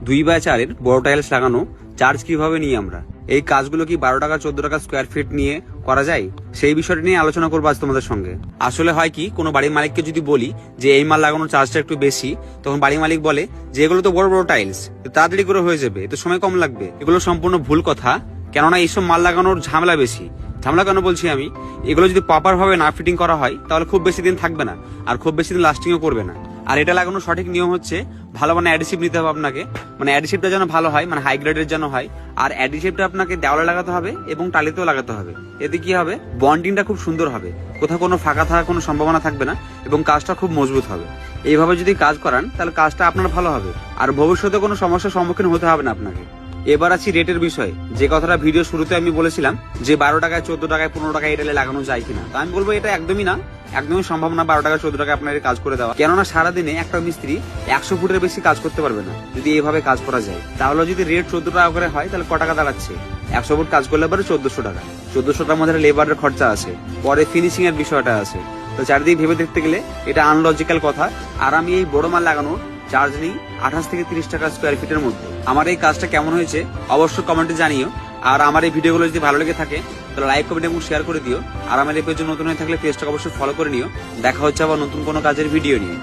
2/4 বড় টাইলস লাগানো চার্জ কিভাবে নিই আমরা, এই কাজগুলো কি 12 টাকা 14 টাকা স্কোয়ার ফিট নিয়ে করা যায়, সেই বিষয়টা নিয়ে আলোচনা করবো আজ তোমাদের সঙ্গে। আসলে হয় কি, কোনো বাড়ির মালিককে যদি বলি যে এই মাল লাগানোর চার্জটা একটু বেশি, তখন বাড়ির মালিক বলে যে এগুলো তো বড় বড় টাইলস, তাড়াতাড়ি করে হয়ে যাবে, এতে সময় কম লাগবে। এগুলো সম্পূর্ণ ভুল কথা, কেননা এইসব মাল লাগানোর ঝামেলা বেশি। ঝামেলা কেন বলছি আমি, এগুলো যদি প্রপার ভাবে না ফিটিং করা হয় তাহলে খুব বেশি দিন থাকবে না, আর খুব বেশি দিন লাস্টিংও করবে না। আর এটা লাগানোর সঠিক নিয়ম হচ্ছে ভালো মানে অ্যাডিসিভ নিতে হবে আপনাকে, মানে অ্যাডিসিভটা যেন ভালো হয়, মানে হাই গ্রেডের যেন হয়। আর অ্যাডিসিভটা আপনাকে দেওয়ালে লাগাতে হবে এবং টালিতেও লাগাতে হবে। এতে কি হবে, বন্ডিংটা খুব সুন্দর হবে, কোথাও কোনো ফাঁকা থাকার কোনো সম্ভাবনা থাকবে না এবং কাজটা খুব মজবুত হবে। এইভাবে যদি কাজ করান তাহলে কাজটা আপনার ভালো হবে আর ভবিষ্যতে কোনো সমস্যার সম্মুখীন হতে হবে না আপনাকে। এবার আছি রেটের বিষয়ে। যে কথাটা ভিডিও শুরুতে আমি বলেছিলাম যে 12 টাকায় 14 টাকায় 15 টাকায় এটা লাগানো যায় কিনা, তা আমি বলবো এটা একদমই না, একদমই সম্ভব না 12 টাকা 14 টাকায় আপনার কাজ করে দেওয়া। কেননা সারাদিনে একটা মিস্ত্রি 100 ফুটের বেশি কাজ করতে পারবে না যদি এইভাবে কাজ করা যায়। তাহলে যদি রেট 14 টাকা করে হয় তাহলে ক টাকা দাঁড়াচ্ছে, 100 ফুট কাজ করলে পরে 1400 টাকা। 1400 টাকার মধ্যে লেবারের খরচা আছে, পরে ফিনিশিং এর বিষয়টা আছে। তো চারিদিকে ভেবে দেখতে গেলে এটা আনলজিক্যাল কথা। আর আমি এই বড় মাল লাগানোর চার্জ নিই 28 থেকে 30 টাকা স্কোয়ার ফিটের মধ্যে। আমার এই কাজটা কেমন হয়েছে অবশ্যই কমেন্টে জানিও। আর আমার এই ভিডিওগুলো যদি ভালো লেগে থাকে তাহলে লাইক, কমেন্ট এবং শেয়ার করে দিও। আর আমার এই পেজে নতুন হয়ে থাকলে পেজটাকে অবশ্যই ফলো করে নিও। দেখা হচ্ছে আবার নতুন কোনো কাজের ভিডিও নিয়ে।